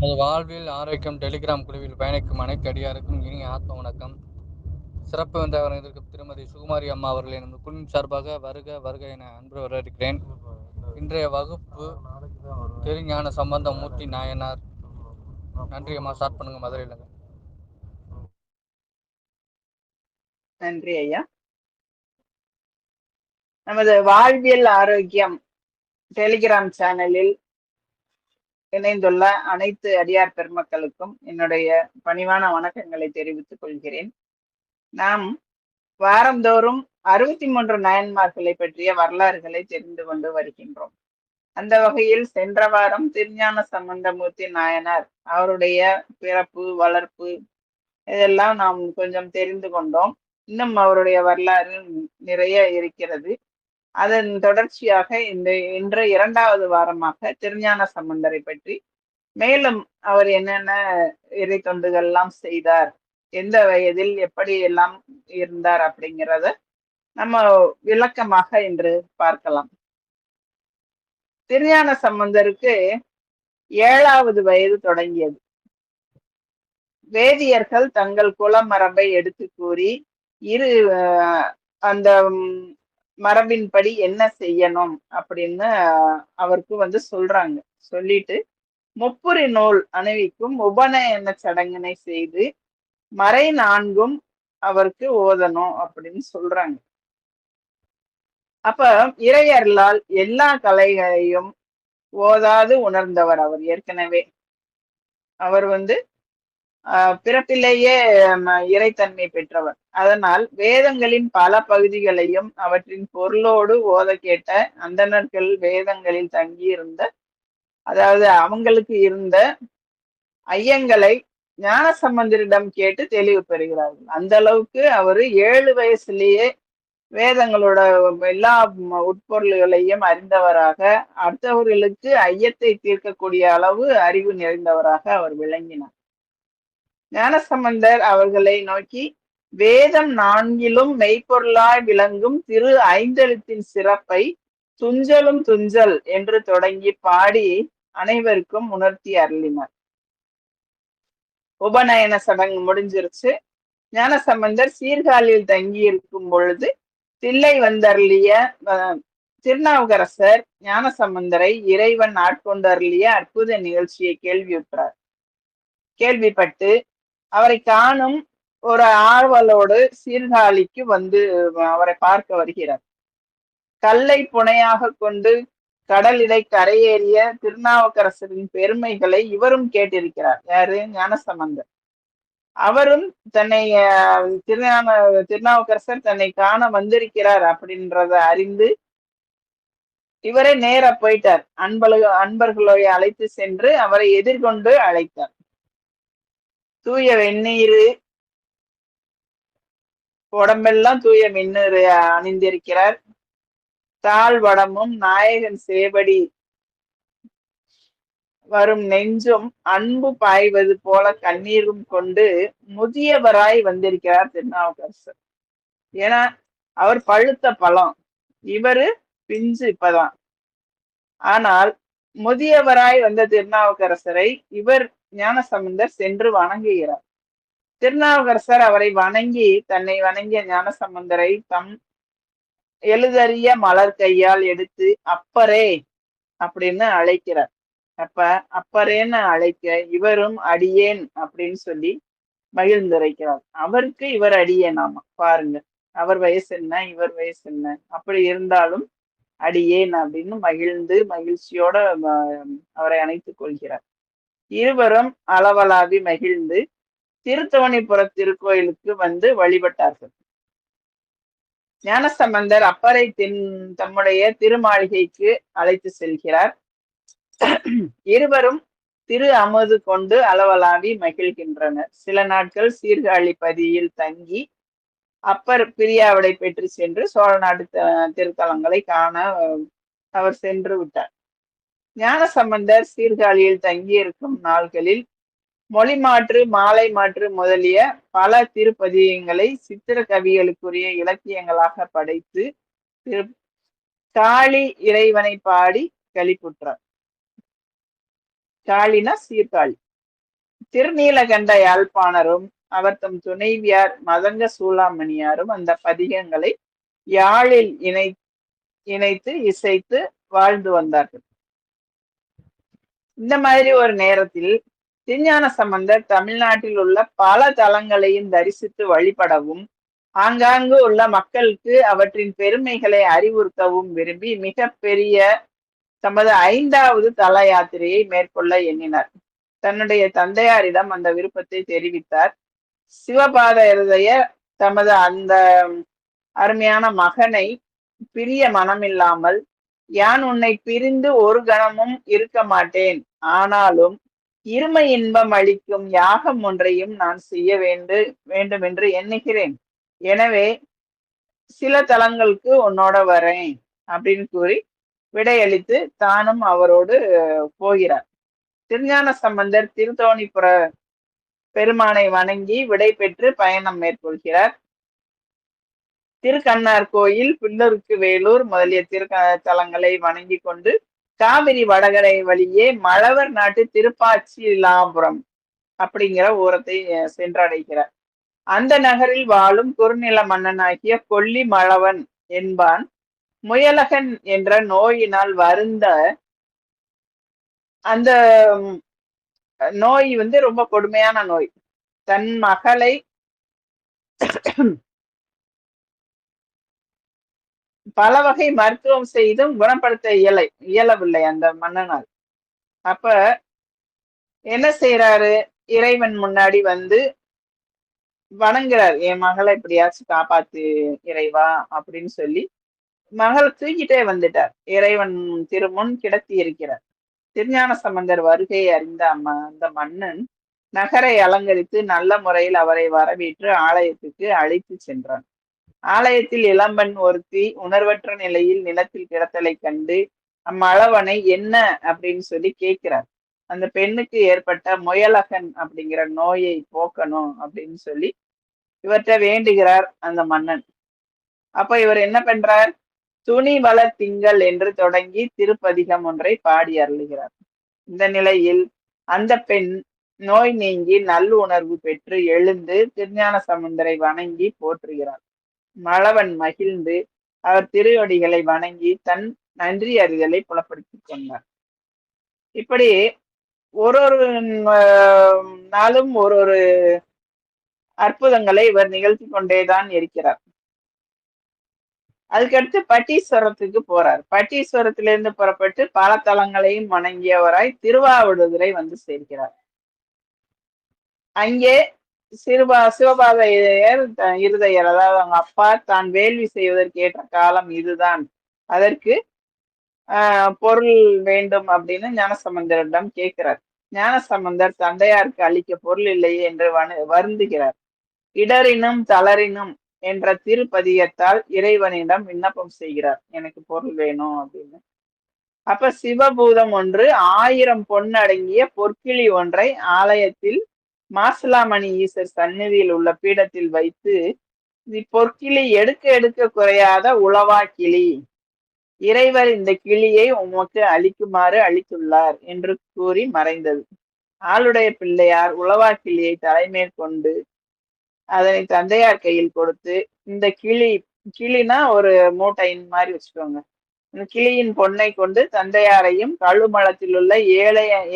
அது வாழ்வில் ஆரோக்கியம் டெலிகிராம் குழுவில் பயணிக்கும் அனைத்து அடியாருக்கும் இனிய ஆத்ம வணக்கம். சிறப்பு விருந்தினருக்கு திருமதி சுகுமாரி அம்மா அவர்களை நமது குழுவின் சார்பாக வருக வருக என அன்பு வரவேற்கிறேன். இன்றைய வகுப்பு திருஞான சம்பந்த மூர்த்தி நாயனார். நன்றி அம்மா. ஸ்டார்ட் பண்ணுங்க மதுரையில. நன்றி ஐயா. நமது வாழ்வியல் ஆரோக்கியம் டெலிகிராம் சேனலில் இணைந்துள்ள அனைத்து அடியார் பெருமக்களுக்கும் என்னுடைய பணிவான வணக்கங்களை தெரிவித்துக் கொள்கிறேன். நாம் வாரந்தோறும் 63 நாயன்மார்களை பற்றிய வரலாறுகளை தெரிந்து கொண்டு வருகின்றோம். அந்த வகையில் சென்ற வாரம் திருஞான சம்பந்தமூர்த்தி நாயனார் அவருடைய பிறப்பு, வளர்ப்பு இதெல்லாம் நாம் கொஞ்சம் தெரிந்து கொண்டோம். இன்னும் அவருடைய வரலாறு நிறைய இருக்கிறது. அதன் தொடர்ச்சியாக இன்று 2வது வாரமாக திருஞான சம்பந்தரை பற்றி மேலும் அவர் என்னென்ன இறை தொண்டுகள் எல்லாம் செய்தார், எந்த வயதில் எப்படி எல்லாம் இருந்தார் அப்படிங்கிறத நம்ம விளக்கமாக இன்று பார்க்கலாம். திருஞான சம்பந்தருக்கு 7வது வயது தொடங்கியது. வேதியர்கள் தங்கள் குலமரபை எடுத்து கூறி அந்த மரபின்படி என்ன செய்யணும் அப்படின்னு அவருக்கு சொல்றாங்க. சொல்லிட்டு முப்புரி நூல் அணிவிக்கும் உபநயன சடங்கினை செய்து மறை 4ம் அவருக்கு ஓதணும் அப்படின்னு சொல்றாங்க. அப்ப இறையர்களால் எல்லா கலைகளையும் ஓதாது உணர்ந்தவர் அவர். ஏற்கனவே அவர் பிறப்பிலேயே இறைத்தன்மை பெற்றவர். அதனால் வேதங்களின் பல பகுதிகளையும் அவற்றின் பொருளோடு ஓத கேட்ட அந்தணர்கள் வேதங்களில் தங்கியிருந்த, அதாவது அவங்களுக்கு இருந்த ஐயங்களை ஞான சம்பந்தரிடம் கேட்டு தெளிவு பெறுகிறார்கள். அந்த அளவுக்கு அவரு 7 வயசுலேயே வேதங்களோட எல்லா உட்பொருள்களையும் அறிந்தவராக, அடுத்தவர்களுக்கு ஐயத்தை தீர்க்கக்கூடிய அளவு அறிவு நிறைந்தவராக அவர் விளங்கினார். ஞானசம்பந்தர் அவர்களை நோக்கி வேதம் 4லும் மெய்ப்பொருளாய் விளங்கும் திரு ஐந்தெழுத்தின் சிறப்பை துஞ்சலும் துஞ்சல் என்று தொடங்கி பாடி அனைவருக்கும் உணர்த்தி அருளினார். உபநயன சடங்கு முடிஞ்சிருச்சு. ஞானசம்பந்தர் சீர்காழியில் தங்கி இருக்கும் பொழுது தில்லை வந்தருளிய திருநாவுக்கரசர் ஞானசம்பந்தரை இறைவன் ஆட்கொண்டு அருளிய அற்புத நிகழ்ச்சியை கேள்விப்பட்டு அவரை காணும் ஒரு ஆர்வலோடு சீர்காழிக்கு அவரை பார்க்க வருகிறார். கல்லை புனையாக கொண்டு கடலிடை கரையேறிய திருநாவுக்கரசரின் பெருமைகளை இவரும் கேட்டிருக்கிறார். யாரு? ஞானசம்பந்தர். அவரும் தன்னை திருநாவுக்கரசர் தன்னை காண வந்திருக்கிறார் அப்படின்றத அறிந்து இவரை நேர போயிட்டார். அன்பர்களை அழைத்து சென்று அவரை எதிர்கொண்டு அழைத்தார். தூய வெந்நீர், உடம்பெல்லாம் தூய வெந்நீர் அணிந்திருக்கிறார். தாழ்வடமும் நாயகன் சேவடி வரும் நெஞ்சும் அன்பு பாய்வது போல கண்ணீரும் கொண்டு முதியவராய் வந்திருக்கிறார் திருநாவுக்கரசர். ஏன்னா அவர் பழுத்த பழம், இவரு பிஞ்சு இப்பதான். ஆனால் முதியவராய் வந்த திருநாவுக்கரசரை இவர் ஞானசம்பந்தர் சென்று வணங்குகிறார். திருநாவுக்கரசர் அவரை வணங்கி தன்னை வணங்கிய ஞானசம்பந்தரை தம் எழுதறிய மலர் கையால் எடுத்து அப்பரே அப்படின்னு அழைக்கிறார். அப்ப அப்பரேன்னு அழைக்க இவரும் அடியேன் அப்படின்னு சொல்லி மகிழ்ந்துரைக்கிறார். அவருக்கு இவர் அடியேனாமா. பாருங்க, அவர் வயசு என்ன, இவர் வயசு என்ன, அப்படி இருந்தாலும் அடியேன் அப்படின்னு மகிழ்ச்சியோட அவரை அணைத்துக் கொள்கிறார். இருவரும் அளவலாவி மகிழ்ந்து திருத்தவணிபுர திருக்கோயிலுக்கு வழிபட்டார்கள். ஞானசம்பந்தர் அப்பரை தம்முடைய திருமாளிகைக்கு அழைத்து செல்கிறார். இருவரும் திரு அமுது கொண்டு அளவலாவி மகிழ்கின்றனர். சில நாட்கள் சீர்காழி பதியில் தங்கி அப்பர் பிரியாவிடை பெற்று சென்று சோழ நாட்டு திருத்தலங்களை காண அவர் சென்று விட்டார். ஞானசம்பந்தர் சீர்காழியில் தங்கியிருக்கும் நாள்களில் மொழி மாற்று, மாலை மாற்று முதலிய பல திருப்பதிகங்களை சித்திர கவிகளுக்குரிய இலக்கியங்களாக படைத்து காளி இறைவனை பாடி களிப்புற்றார். காளினா சீர்காழி. திருநீலகண்ட யாழ்ப்பாணரும் அவர் தம் துணைவியார் மதங்க சூளாமணியாரும் அந்த பதிகங்களை யாழில் இணைத்து இசைத்து வாழ்ந்து வந்தார்கள். இந்த மாதிரி ஒரு நேரத்தில் திருஞான சம்பந்தர் தமிழ்நாட்டில் உள்ள பல தலங்களையும் தரிசித்து வழிபடவும் ஆங்காங்கு உள்ள மக்களுக்கு அவற்றின் பெருமைகளை அறிவுறுத்தவும் விரும்பி மிக பெரிய தமது 5வது தல யாத்திரையை மேற்கொள்ள எண்ணினார். தன்னுடைய தந்தையாரிடம் அந்த விருப்பத்தை தெரிவித்தார். சிவபாத இருதயர் தமது அந்த அருமையான மகனை பிரிய மனமில்லாமல், யான் உன்னை பிரிந்து ஒரு கணமும் இருக்க மாட்டேன், ஆனாலும் இருமை இன்பம் அளிக்கும் யாகம் ஒன்றையும் நான் செய்ய வேண்டும் என்று எண்ணுகிறேன். எனவே சில தலங்களுக்கு உன்னோட வரேன் அப்படின்னு கூறி விடையளித்து தானும் அவரோடு போகிறார். திருஞான சம்பந்தர் திருத்தோணிப்புர பெருமானை வணங்கி விடை பெற்று பயணம் மேற்கொள்கிறார். திருக்கண்ணார் கோயில், பில்லருக்கு வேலூர் முதலிய திருத்தலங்களை வணங்கி கொண்டு காவிரி வடகரை வழியே மழவர் நாட்டு திருப்பாச்சிலாபுரம் அப்படிங்கிற ஊரத்தை சென்றடைகிறார். அந்த நகரில் வாழும் குறுநில மன்னனாகிய கொல்லி மழவன் என்பான் முயலகன் என்ற நோயினால் வருந்த, அந்த நோய் ரொம்ப கொடுமையான நோய். தன் மகளை பல வகை மருத்துவம் செய்தும் குணப்படுத்த இயலவில்லை அந்த மன்னனால். அப்ப என்ன செய்யறாரு, இறைவன் முன்னாடி வந்து வணங்குறார், என் மகளை எப்படியாச்சும் காப்பாத்து இறைவா அப்படின்னு சொல்லி மகளை தூக்கிட்டே வந்துட்டார். இறைவன் திருமுன் கிடத்தி இருக்கிறார். திருஞான சம்பந்தர் வருகையை அறிந்த அந்த மன்னன் நகரை அலங்கரித்து நல்ல முறையில் அவரை வரவேற்று ஆலயத்துக்கு அழைத்து சென்றான். ஆலயத்தில் இளம்பெண் ஒருத்தி உணர்வற்ற நிலையில் நிலத்தில் கிடத்தலை கண்டு அம்மளவனை என்ன அப்படின்னு சொல்லி கேட்கிறார். அந்த பெண்ணுக்கு ஏற்பட்ட முயலகன் அப்படிங்கிற நோயை போக்கணும் அப்படின்னு சொல்லி இவர்கிட்ட வேண்டுகிறார் அந்த மன்னன். அப்ப இவர் என்ன பண்றார், துணி வள திங்கள் என்று தொடங்கி திருப்பதிகம் ஒன்றை பாடி அருளுகிறார். இந்த நிலையில் அந்த பெண் நோய் நீங்கி நல்லுணர்வு பெற்று எழுந்து திருஞான சம்பந்தரை வணங்கி போற்றுகிறார். மழவன் மகிழ்ந்து அவர் திருவடிகளை வணங்கி தன் நன்றி அறிதலை புலப்படுத்திக் கொண்டார். இப்படி ஒரு நாளும் ஒரு அற்புதங்களை இவர் நிகழ்த்தி கொண்டேதான் இருக்கிறார். அதுக்கடுத்து பட்டீஸ்வரத்துக்கு போறார். பட்டீஸ்வரத்திலிருந்து புறப்பட்டு பல தலங்களையும் வணங்கியவராய் திருவாவடுதுறை வந்து சேர்க்கிறார். அங்கே சிவபாத இருதயர், அதாவது அவங்க அப்பா தான் வேள்வி செய்வதற்கு ஏற்ற காலம் இதுதான், அதற்கு பொருள் வேண்டும் அப்படின்னு ஞானசம்பந்தரிடம் கேட்கிறார். ஞானசம்பந்தர் தந்தையாருக்கு அளிக்க பொருள் இல்லையே என்று வருந்துகிறார். இடரினும் தளரினும் என்ற திருப்பதியத்தால் இறைவனிடம் விண்ணப்பம் செய்கிறார், எனக்கு பொருள் வேணும் அப்படின்னு. அப்ப சிவபூதம் ஒன்று 1000 பொன் அடங்கிய பொற்கிளி ஒன்றை ஆலயத்தில் மாசிலாமணி ஈசர் சந்நிதியில் உள்ள பீடத்தில் வைத்து, பொற்கிளி எடுக்க எடுக்க குறையாத உளவா கிளி, இறைவர் இந்த கிளியை உமக்கு அளிக்குமாறு அளித்துள்ளார் என்று கூறி மறைந்தது. ஆளுடைய பிள்ளையார் உளவா கிளியை தலைமேற்கொண்டு அதனை தந்தையார் கையில் கொடுத்து, இந்த கிளினா ஒரு மூட்டையின் மாதிரி வச்சுக்கோங்க, இந்த கிளியின் பொன்னை கொண்டு தந்தையாரையும் கழுமலத்தில் உள்ள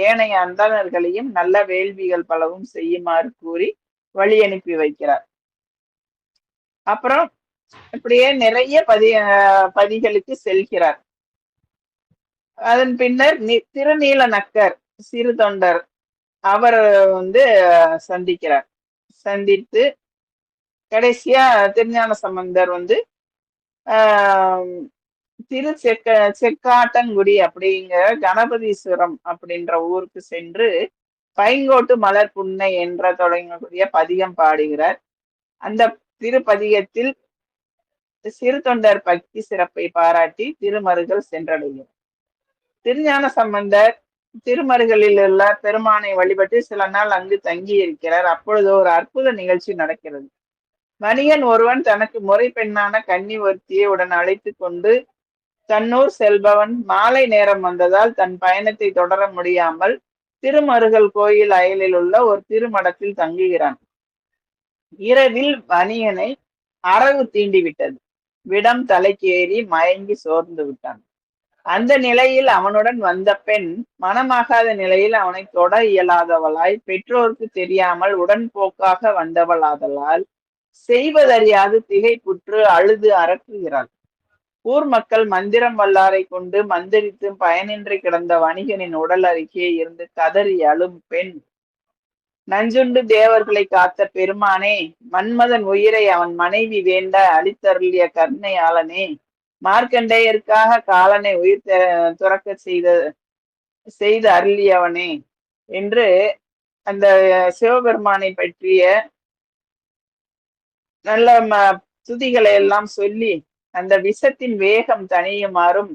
ஏனைய அந்தணர்களையும் நல்ல வேள்விகள் பலவும் செய்யுமாறு கூறி வழி அனுப்பி வைக்கிறார். அப்புறம் இப்படியே நிறைய பதிகளுக்கு செல்கிறார். அதன் பின்னர் திருநீல நக்கர் சிறு தொண்டர் அவர் சந்திக்கிறார். சந்தித்து கடைசியா திருஞான சம்பந்தர் செக்காட்டங்குடி அப்படிங்கிற கணபதீஸ்வரம் அப்படின்ற ஊருக்கு சென்று பைங்கோட்டு மலர் புன்னை என்ற தொடங்கக்கூடிய பதிகம் பாடுகிறார். அந்த திருப்பதிகத்தில் சிறு தொண்டர் பக்தி சிறப்பை பாராட்டி திருமருகல் சென்றடைகிறார். திருஞான சம்பந்தர் திருமருகளில் உள்ள பெருமானை வழிபட்டு சில நாள் அங்கு தங்கி இருக்கிறார். அப்பொழுது ஒரு அற்புத நிகழ்ச்சி நடக்கிறது. வணிகன் ஒருவன் தனக்கு முறை பெண்ணான கன்னி ஒருத்தியை உடன் அழைத்து கொண்டு தன்னூர் செல்பவன் மாலை நேரம் வந்ததால் தன் பயணத்தை தொடர முடியாமல் திருமருகல் கோயில் அயலில் உள்ள ஒரு திருமடத்தில் தங்குகிறான். இரவில் வணிகனை அரவு தீண்டி விட்டது. விடம் தலைக்கு ஏறி மயங்கி சோர்ந்து விட்டான். அந்த நிலையில் அவனுடன் வந்த பெண் மனமாகாத நிலையில் அவனை தொட இயலாதவளாய், பெற்றோருக்கு தெரியாமல் உடன்போக்காக வந்தவளாதலால் செய்வதறியாது திகைப்புற்று அழுது அரற்றுகிறாள். ஊர் மக்கள் மந்திரம் வல்லாரை கொண்டு மந்திரித்து பயனின்றி கிடந்த வணிகனின் உடல் அருகே இருந்து கதறி அழும் பெண், நஞ்சுண்டு தேவர்களை காத்த பெருமானே, மன்மதன் உயிரை அவன் மனைவி வேண்ட அளித்தருளிய கருணையாளனே, மார்க்கண்டேயருக்காக காலனை உயிர் துறக்க செய்து அருளியவனே என்று அந்த சிவபெருமானை பற்றிய நல்ல துதிகளை எல்லாம் சொல்லி அந்த விஷத்தின் வேகம் தணியுமாறும்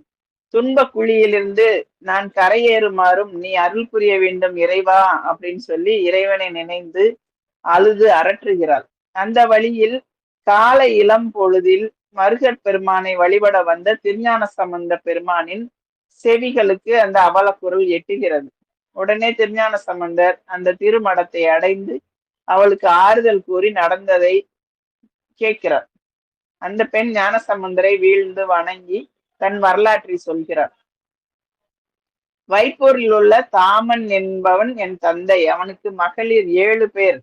துன்ப குழியிலிருந்து நான் கரையேறுமாறும் நீ அருள் புரிய வேண்டும் இறைவா அப்படின்னு சொல்லி இறைவனை நினைந்து அழுது அரற்றுகிறாள். அந்த வழியில் கால இளம் பொழுதில் மருகற் பெருமானை வழிபட வந்த திருஞான சம்பந்த பெருமானின் செவிகளுக்கு அந்த அவல குரல் எட்டுகிறது. உடனே திருஞான சம்பந்தர் அந்த திருமடத்தை அடைந்து அவளுக்கு ஆறுதல் கூறி நடந்ததை கேட்கிறார். அந்த பெண் ஞான சம்பந்தரை வீழ்ந்து வணங்கி தன் வரலாற்றை சொல்கிறார். வைப்பூரில் உள்ள தாமன் என்பவன் என் தந்தை. அவனுக்கு மகளிர் 7 பேர்.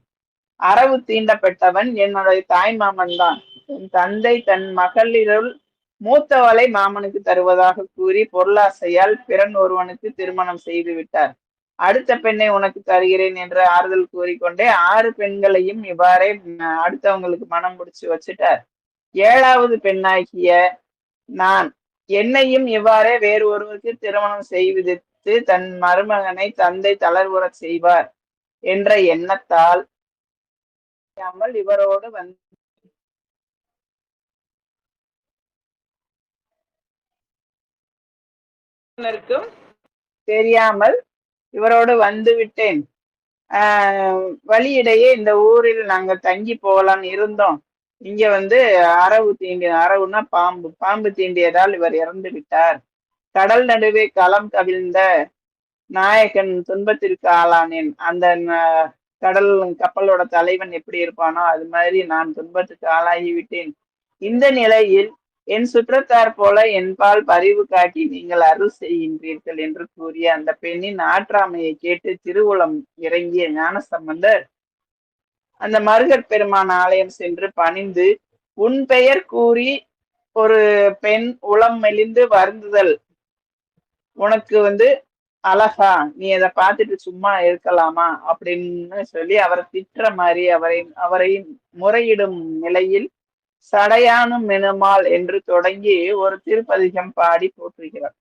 அரவு தீண்டப்பட்டவன் என்னுடைய தாய் மாமன் தான். என் தந்தை தன் மகளிருள் மூத்தவளை மாமனுக்கு தருவதாக கூறி பொருளாசையால் பிறன் ஒருவனுக்கு திருமணம் செய்து விட்டார். அடுத்த பெண்ணை உனக்கு தருகிறேன் என்று ஆறுதல் கூறிக்கொண்டே 6 பெண்களையும் இவ்வாறே அடுத்தவங்களுக்கு மனம் முடிச்சு வச்சுட்டார். 7வது பெண்ணாகிய நான் என்னையும் இவ்வாறே வேறு ஒருவருக்கு திருமணம் செய்வித்து தன் மருமகனை தந்தை தளர்வுறச் செய்வார் என்ற எண்ணத்தால் இவரோடு தெரியாமல் இவரோடு வந்து விட்டேன். வழியிடையே இந்த ஊரில் நாங்க தங்கி போகலான்னு இருந்தோம். இங்க அரவுன்னா பாம்பு தீண்டியதால் இவர் இறந்து விட்டார். கடல் நடுவே களம் கவிழ்ந்த நாயகன் துன்பத்திற்கு ஆளானேன். அந்த கப்பலோட தலைவன் எப்படி இருப்பானோ அது மாதிரி நான் துன்பத்துக்கு ஆளாகிவிட்டேன். இந்த நிலையில் என் சுற்றத்தார் போல என்பால் பரிவு காட்டி நீங்கள் அருள் செய்கின்றீர்கள் என்று கூறிய அந்த பெண்ணின் ஆற்றாமையை கேட்டு திருவுளம் இறங்கிய ஞான சம்பந்தர் அந்த மருகற் பெருமான் ஆலயம் சென்று பணிந்து, உன் பெயர் கூறி ஒரு பெண் உளம் மெலிந்து வருந்துதல் உனக்கு அழகா, நீ அதை பார்த்துட்டு சும்மா இருக்கலாமா அப்படின்னு சொல்லி அவரை திட்டுற மாதிரி அவரை முறையிடும் நிலையில் சடையானும் மெனுமாள் என்று தொடங்கி ஒரு திருப்பதிகம் பாடி போற்றுகிறார்.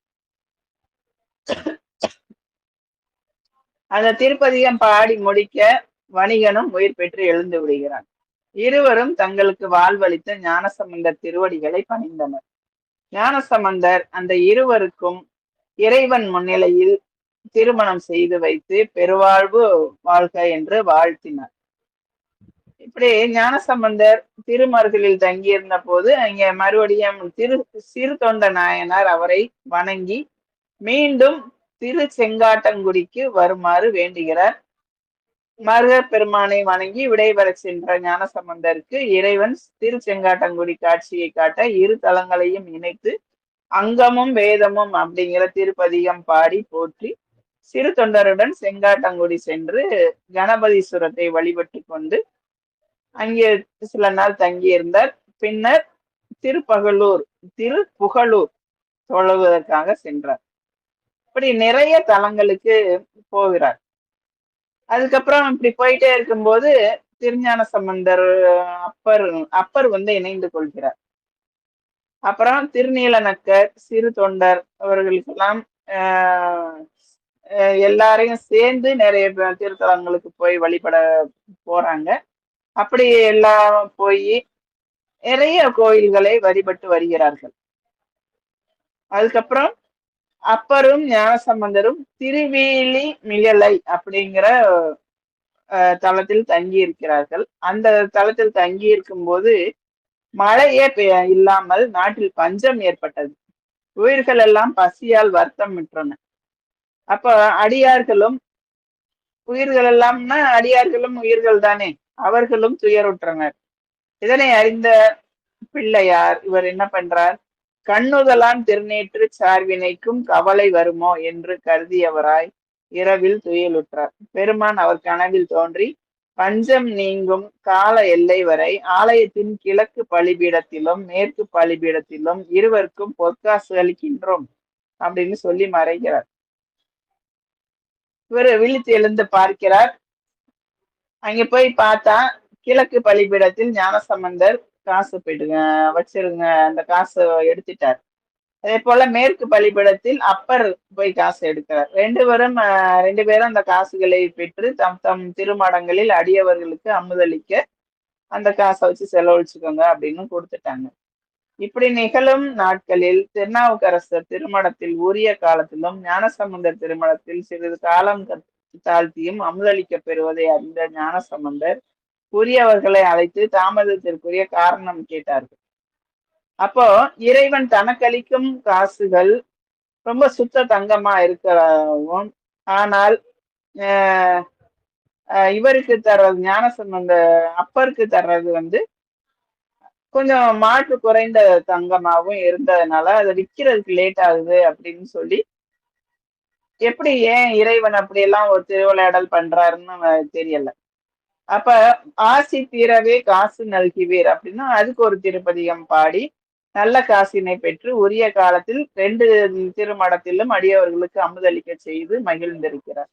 அந்த திருப்பதிகம் பாடி முடிக்க வணிகனும் உயிர் பெற்று எழுந்து விடுகிறான். இருவரும் தங்களுக்கு வாழ்வளித்த ஞானசம்பந்தர் திருவடிகளை பணிந்தனர். ஞானசம்பந்தர் அந்த இருவருக்கும் இறைவன் முன்னிலையில் திருமணம் செய்து வைத்து பெருவாழ்வு வாழ்க என்று வாழ்த்தினார். இப்படி ஞானசம்பந்தர் திருமருகலில் தங்கியிருந்த போது அங்கே மறுபடியும் சிறு தொண்ட நாயனார் அவரை வணங்கி மீண்டும் திரு செங்காட்டங்குடிக்கு வருமாறு வேண்டுகிறார். மருகப் பெருமானை வணங்கி விடைபெற சென்ற ஞானசம்பந்தருக்கு இறைவன் திரு செங்காட்டங்குடி காட்சியை காட்ட 2 தலங்களையும் இணைத்து அங்கமும் வேதமும் அப்படிங்கிற திருப்பதிகம் பாடி போற்றி சிறு தொண்டருடன் செங்காட்டங்குடி சென்று கணபதீஸ்வரத்தை வழிபட்டு கொண்டு அங்கே சில நாள் தங்கியிருந்தார். பின்னர் திருப்புகலூர் தொழுவதற்காக சென்றார். இப்படி நிறைய தலங்களுக்கு போகிறார். அதுக்கப்புறம் இப்படி போயிட்டே இருக்கும்போது திருஞான சம்பந்தர் அப்பர் இணைந்து கொள்கிறார். அப்புறம் திருநீலநக்கர், சிறு தொண்டர் அவர்களுக்கெல்லாம் எல்லாரையும் சேர்ந்து நிறைய திருத்தலங்களுக்கு போய் வழிபட போறாங்க. அப்படி எல்லாம் போய் நிறைய கோயில்களை வழிபட்டு வருகிறார்கள். அதுக்கப்புறம் அப்பரும் ஞானசம்பந்தரும் திருவேலி மிளலை அப்படிங்கிற தலத்தில் தங்கி இருக்கிறார்கள். அந்த தலத்தில் தங்கி இருக்கும் போது மழையே இல்லாமல் நாட்டில் பஞ்சம் ஏற்பட்டது. உயிர்கள் எல்லாம் பசியால் வருத்தம் விட்டன. அப்ப அடியார்களும் உயிர்கள் எல்லாம்னா அடியார்களும் உயிர்கள் தானே, அவர்களும் துயருற்றனர். இதனை அறிந்த பிள்ளையார் இவர் என்ன பண்றார், கண்ணுதலான் திருநேற்று சார்வினைக்கும் கவலை வருமோ என்று கருதியவராய் இரவில் துயிலுற்றார். பெருமான் அவர் கனவில் தோன்றி பஞ்சம் நீங்கும் கால எல்லை வரை ஆலயத்தின் கிழக்கு பலிபீடத்திலும் மேற்கு பலிபீடத்திலும் இருவருக்கும் பொற்காசு அளிக்கின்றோம் அப்படின்னு சொல்லி மறைகிறார். இவர் விழித்து எழுந்து பார்க்கிறார். அங்க போய் பார்த்தா கிழக்கு பலிபீடத்தில் ஞானசம்பந்தர் காசு போயிடுங்க வச்சிருங்க, அந்த காசு எடுத்துட்டார். அதே போல மேற்கு பலிபீடத்தில் அப்பர் போய் காசு எடுக்கிறார். ரெண்டு பேரும் அந்த காசுகளை பெற்று தம் தம் திருமடங்களில் அடியவர்களுக்கு அமுதளிக்க அந்த காசை வச்சு செலவழிச்சுக்கோங்க அப்படின்னு கொடுத்துட்டாங்க. இப்படி நிகழும் நாட்களில் திருநாவுக்கரசர் திருமணத்தில் உரிய காலத்திலும் ஞானசம்பந்தர் திருமணத்தில் சிறிது காலம் தாழ்த்தியும் அமுதளிக்க பெறுவதை அறிந்த ஞானசம்பந்தர் உரியவர்களை அழைத்து தாமதத்திற்குரிய காரணம் கேட்டார்கள். அப்போ இறைவன் தனக்களிக்கும் காசுகள் ரொம்ப சுத்த தங்கமா இருக்கிறவும், ஆனால் இவருக்கு தர்றது ஞானசம்பந்த அப்பருக்கு தர்றது கொஞ்சம் மாற்று குறைந்த தங்கமாகவும் இருந்ததுனால அதை விற்கிறதுக்கு லேட் ஆகுது அப்படின்னு சொல்லி, எப்படி ஏன் இறைவன் அப்படியெல்லாம் ஒரு திருவிளையாடல் பண்றாருன்னு தெரியல. அப்ப ஆசி தீரவே காசு நல்கிவீர் அப்படின்னா அதுக்கு ஒரு திருப்பதிகம் பாடி நல்ல காசினை பெற்று உரிய காலத்தில் 2 திருமடத்திலும் அடியவர்களுக்கு அமுதளிக்க செய்து மகிழ்ந்திருக்கிறார்.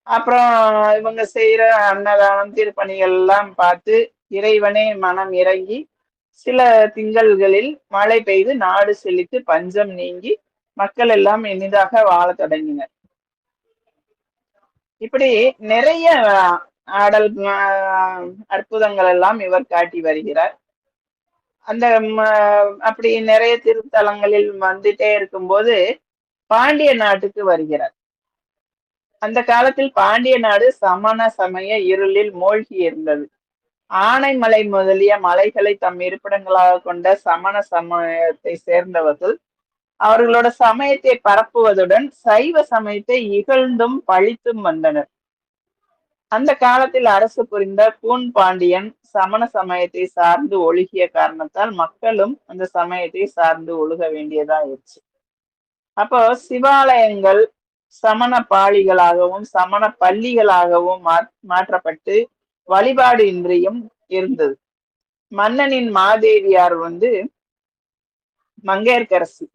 அப்புறம் இவங்க செய்யற அன்னதானம் திருப்பணிகள் எல்லாம் பார்த்து இறைவனே மனம் இறங்கி சில திங்கள்களில் மழை பெய்து நாடு செழித்து பஞ்சம் நீங்கி மக்கள் எல்லாம் இனிதாக வாழ தொடங்கினர். இப்படி நிறைய ஆடல் அற்புதங்கள் எல்லாம் இவர் காட்டி வருகிறார். அந்த அப்படி நிறைய திருத்தலங்களில் வந்துட்டே இருக்கும்போது பாண்டிய நாட்டுக்கு வருகிறார். அந்த காலத்தில் பாண்டிய நாடு சமண சமய இருளில் மூழ்கி இருந்தது. ஆனைமலை முதலிய மலைகளை தம் இருப்பிடங்களாக கொண்ட சமண சமயத்தை சேர்ந்தவர்கள் அவர்களோட சமயத்தை பரப்புவதுடன் சைவ சமயத்தை இகழ்ந்தும் பழித்தும் வந்தனர். அந்த காலத்தில் அரசு புரிந்த கூன் பாண்டியன் சமண சமயத்தை சார்ந்து ஒழுகிய காரணத்தால் மக்களும் அந்த சமயத்தை சார்ந்து ஒழுக வேண்டியதாயிருச்சு. அப்போ சிவாலயங்கள் சமண பாளிகளாகவும் சமண பள்ளிகளாகவும் மாற்றப்பட்டு வழிபாடு இன்றியும் இருந்தது. மன்னனின் மாதேவியார் மங்கையர்க்கரசி,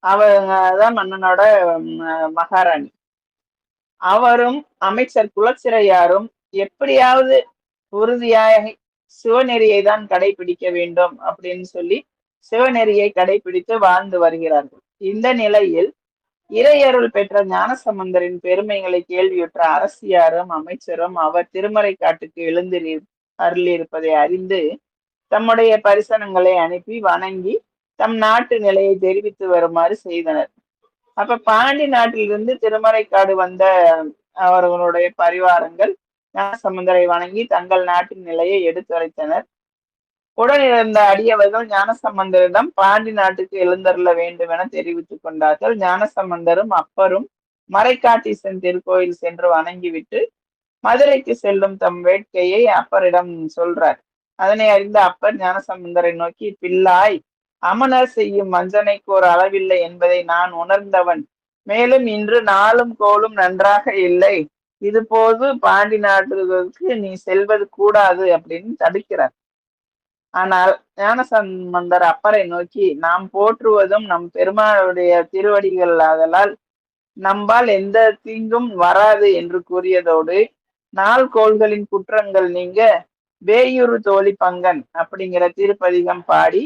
அவங்கதான் மன்னனோட மகாராணி. அவரும் அமைச்சர் குலச்சிறையாரும் எப்படியாவது உறுதியாக சிவநெறியை தான் கடைபிடிக்க வேண்டும் அப்படின்னு சொல்லி சிவநெறியை கடைபிடித்து வாழ்ந்து வருகிறார்கள். இந்த நிலையில் இறையருள் பெற்ற ஞானசம்பந்தரின் பெருமைகளை கேள்வியுற்ற அரசியாரும் அமைச்சரும் அவர் திருமறை காட்டுக்கு அருளியிருப்பதை அறிந்து தம்முடைய பரிசனங்களை அனுப்பி வணங்கி தம் நாட்டு நிலையை தெரிவித்து வருமாறு செய்தனர். அப்ப பாண்டி நாட்டிலிருந்து திருமறைக்காடு வந்த அவர்களுடைய பரிவாரங்கள் ஞானசம்பந்தரை வணங்கி தங்கள் நாட்டின் நிலையை எடுத்துரைத்தனர். உடனிருந்த அடியவர்கள் ஞானசம்பந்தரிடம் பாண்டி நாட்டுக்கு எழுந்தருள வேண்டும் என தெரிவித்துக் கொண்டார்கள். ஞானசம்பந்தரும் அப்பரும் மறைக்காட்டீசன் திருக்கோயில் சென்று வணங்கிவிட்டு மதுரைக்கு செல்லும் தம் வேட்கையை அப்பரிடம் சொல்றார். அதனை அறிந்த அப்பர் ஞானசம்பந்தரை நோக்கி, பிள்ளாய், அமனர் செய்யும் வஞ்சனைக்கு ஒரு அளவில்லை என்பதை நான் உணர்ந்தவன். மேலும் இன்று நாளும் கோளும் நன்றாக இல்லை. இது போது பாண்டி நாட்டுக்கு நீ செல்வது கூடாது அப்படின்னு தடுக்கிறார். ஆனால் ஞானசம்பந்தர் அப்பரை நோக்கி, நாம் போற்றுவதும் நம் பெருமாளுடைய திருவடிகள் ஆதலால் நம்பால் எந்த தீங்கும் வராது என்று கூறியதோடு நாள் கோள்களின் குற்றங்கள் நீங்க வேயுறு தோழி பங்கன் அப்படிங்கிற திருப்பதிகம் பாடி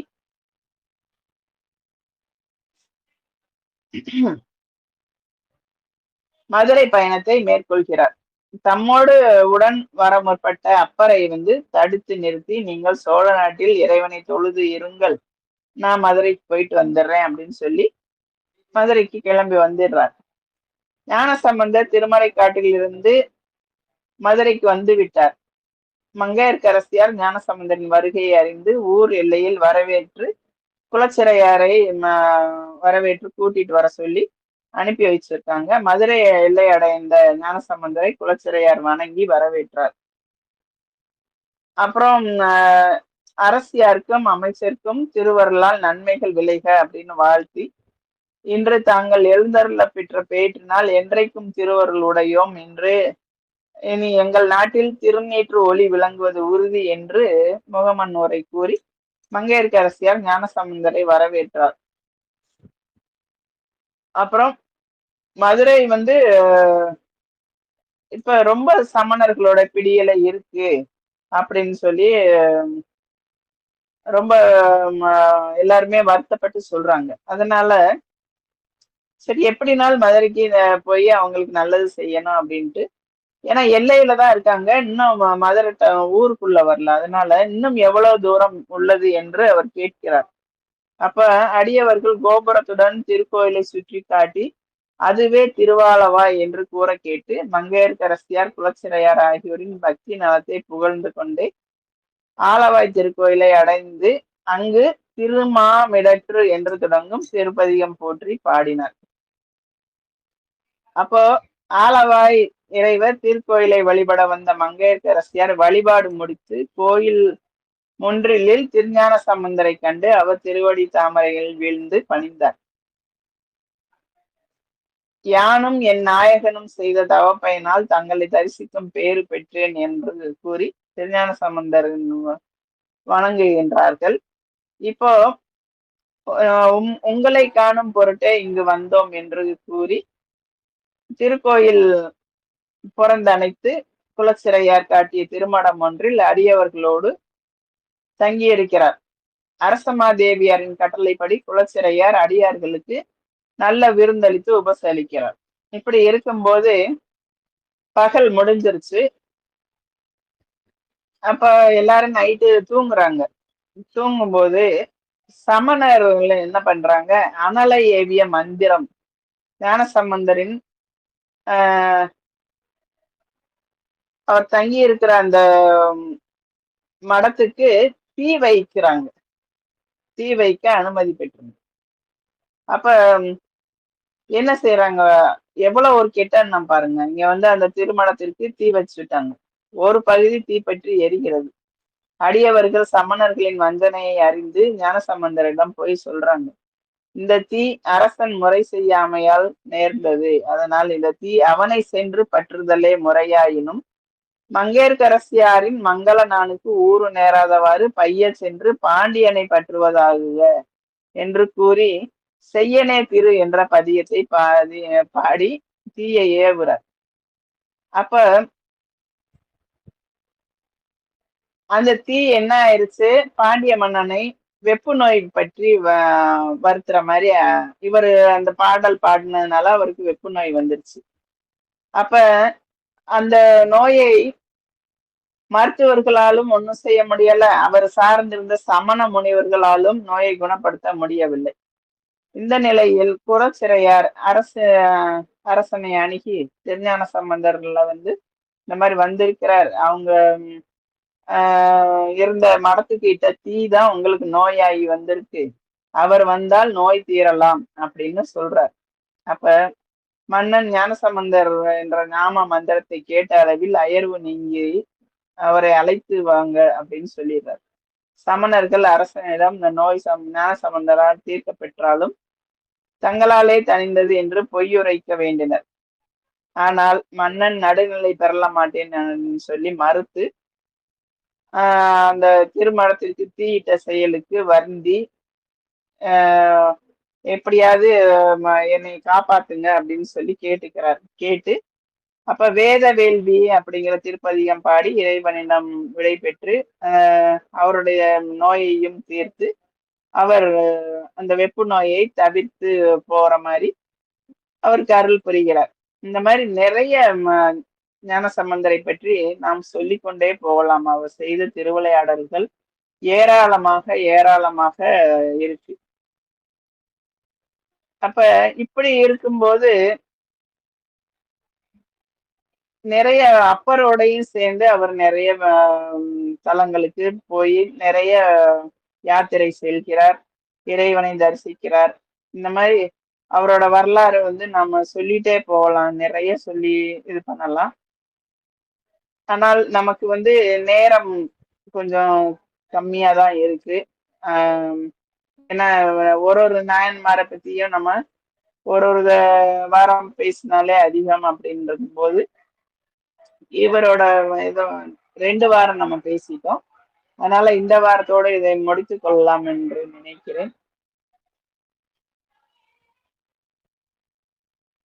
மதுரை பயணத்தை மேற்கொள்கிறார். தம்மோடு உடன் வர முற்பட்ட அப்பரை தடுத்து நிறுத்தி, நீங்கள் சோழ நாட்டில் இறைவனை தொழுது இருங்கள், நான் மதுரைக்கு போயிட்டு வந்துடுறேன் அப்படின்னு சொல்லி மதுரைக்கு கிளம்பி வந்துடுறார். ஞானசம்பந்தர் திருமறை காட்டில் இருந்து மதுரைக்கு வந்து விட்டார். மங்கையர்க்கரசியார் ஞானசம்பந்தரின் வருகையை அறிந்து ஊர் எல்லையில் வரவேற்று குலச்சிறையாரை வரவேற்று கூட்டிட்டு வர சொல்லி அனுப்பி வச்சிருக்காங்க. மதுரை எல்லை அடைந்த ஞானசம்பந்தரை குலச்சிறையார் வணங்கி வரவேற்றார். அப்புறம் அரசியாருக்கும் அமைச்சருக்கும் திருவருளால் நன்மைகள் விளைக அப்படின்னு வாழ்த்தி, இன்று தாங்கள் எழுந்தருள பெற்ற பேற்றினால் என்றைக்கும் திருவருள் உடையோம் என்று இனி எங்கள் நாட்டில் திருநீற்று ஒளி விளங்குவது உறுதி என்று முகமன்னுரை கூறி மங்கையர்க்கரசியார் ஞானசம்பந்தரை வரவேற்றார். அப்புறம் மதுரை இப்ப ரொம்ப சமணர்களோட பிடியில இருக்கு அப்படின்னு சொல்லி ரொம்ப எல்லாருமே வருத்தப்பட்டு சொல்றாங்க. அதனால சரி எப்படினாலும் மதுரைக்கு போய் அவங்களுக்கு நல்லது செய்யணும் அப்படின்ட்டு, ஏன்னா எல்லையில தான் இருக்காங்க, இன்னும் மதுரை ஊருக்குள்ள வரல. அதனால இன்னும் எவ்வளவு தூரம் உள்ளது என்று அவர் கேட்கிறார். அப்ப அடியவர்கள் கோபுரத்துடன் திருக்கோயிலை சுற்றி காட்டி அதுவே திருவாலவாய் என்று கூற கேட்டு மங்கையர்க்கரசியார் குலச்சிறையார் ஆகியோரின் பக்தி நலத்தை புகழ்ந்து கொண்டே ஆலவாய் திருக்கோயிலை அடைந்து அங்கு திருமாமிடற்று என்று தொடங்கும் திருப்பதிகம் போற்றி பாடினார். அப்போ ஆலவாய் இறைவர் திருக்கோயிலை வழிபட வந்த மங்கையர்க்கரசியார் வழிபாடு முடித்து கோயில் முன்றிலில் திருஞான சம்பந்தரை கண்டு அவர் திருவடி தாமரையில் வீழ்ந்து பணிந்தார். யானும் என் நாயகனும் செய்த தவப்பயனால் தங்களை தரிசிக்கும் பேறு பெற்றேன் என்று கூறி திருஞான சம்பந்தர் வணங்குகின்றார்கள். இப்போ உங்களை காணும் பொருட்டே இங்கு வந்தோம் என்று கூறி திருக்கோயில் புறந்தணைத்து குலச்சிறையார் காட்டிய திருமணம் ஒன்றில் அடியவர்களோடு தங்கியிருக்கிறார். அரசமாதேவியாரின் கட்டளைப்படி குலச்சிறையார் அடியார்களுக்கு நல்ல விருந்தளித்து உபசரிக்கிறார். இப்படி இருக்கும்போது பகல் முடிஞ்சிருச்சு. அப்ப எல்லாரும் நைட்டு தூங்குறாங்க. தூங்கும்போது சமணர்கள் என்ன பண்றாங்க, அனலை ஏவிய மந்திரம் ஞானசம்பந்தரின் அவர் தங்கி இருக்கிற அந்த மடத்துக்கு தீ வைக்கிறாங்க. தீ வைக்க அனுமதி பெற்றாங்க. அப்ப என்ன செய்யறாங்க, எவ்வளவு ஒரு கெட்டெண்ணம் பாருங்க. இங்க அந்த திருமணத்திற்கு தீ வச்சுட்டாங்க. ஒரு பகுதி தீப்பற்றி எரிகிறது. அடியவர்கள் சமணர்களின் வஞ்சனையை அறிந்து ஞானசம்பந்தரிடம் போய் சொல்றாங்க, இந்த தீ அரசன் முறை செய்யாமையால் நேர்ந்தது. அதனால் இந்த தீ அவனை சென்று பற்றுதலே முறையாயினும் மங்கையர்க்கரசியாரின் மங்கள நானுக்கு ஊறு நேராதவாறு பைய சென்று பாண்டியனை பற்றுவதாகுக என்று கூறி செய்யனே திரு என்ற பதியத்தை பாடி தீயை ஏவுறார். அப்ப அந்த தீ என்ன ஆயிருச்சு, பாண்டிய மன்னனை வெப்பு நோய் பற்றி வருத்துற மாதிரி இவர் அந்த பாடல் பாடினதுனால அவருக்கு வெப்பு நோய் வந்துருச்சு. அப்ப அந்த நோயை மருத்துவர்களாலும் ஒன்றும் செய்ய முடியல, அவர் சார்ந்திருந்த சமண முனிவர்களாலும் நோயை குணப்படுத்த முடியவில்லை. இந்த நிலையில் குலச்சிறையார் அரசனை அணுகி திருஞான சம்பந்தர்ல இந்த மாதிரி வந்திருக்கிறார், அவங்க இருந்த மடத்துக்கு இட்ட தீ தான் உங்களுக்கு நோயாகி வந்திருக்கு, அவர் வந்தால் நோய் தீரலாம் அப்படின்னு சொல்றார். அப்ப மன்னன் ஞானசம்பந்தர் என்ற நாம மந்திரத்தை கேட்ட அளவில் அயர்வு நீங்கி அவரை அழைத்து வாங்க அப்படின்னு சொல்லிடுறார். சமணர்கள் அரசனிடம் இந்த நோய் ஞானசம்பந்தரால் தீர்க்க பெற்றாலும் தங்களாலே தணிந்தது என்று பொய்யுரைக்க வேண்டினர். ஆனால் மன்னன் நடுநிலை பெறல மாட்டேன் சொல்லி மறுத்து அந்த திருமணத்திற்கு தீயிட்ட செயலுக்கு வருந்தி எப்படியாவது என்னை காப்பாத்துங்க அப்படின்னு சொல்லி கேட்டு அப்ப வேத வேள்வி அப்படிங்கிற திருப்பதிகம் பாடி இறைவனிடம் விடை பெற்று அவருடைய நோயையும் தீர்த்து அவர் அந்த வெப்பு நோயை தவிர்த்து போற மாதிரி அவருக்கு அருள் புரிகிறார். இந்த மாதிரி நிறைய ஞானசம்பந்தரை பற்றி நாம் சொல்லிக்கொண்டே போகலாம். அவர் செய்த திருவிளையாடல்கள் ஏராளமாக இருக்கு. அப்ப இப்படி இருக்கும்போது நிறைய அப்பரோடையும் சேர்ந்து அவர் நிறைய தலங்களுக்கு போய் நிறைய யாத்திரை செல்கிறார், இறைவனை தரிசிக்கிறார். இந்த மாதிரி அவரோட வரலாறு வந்து நம்ம சொல்லிட்டே போகலாம், நிறைய சொல்லி இது பண்ணலாம். ஆனால் நமக்கு வந்து நேரம் கொஞ்சம் கம்மியா தான் இருக்கு. ஆஹ் ஏன்னா ஒரு ஒரு நாயன்மாரை பத்தியும் நம்ம ஒரு ஒரு வாரம் பேசினாலே அதிகம் அப்படின்றது போது இவரோட இதை 2 வாரம் நம்ம பேசிட்டோம். அதனால இந்த வாரத்தோட இதை முடித்துக் கொள்ளலாம் என்று நினைக்கிறேன்.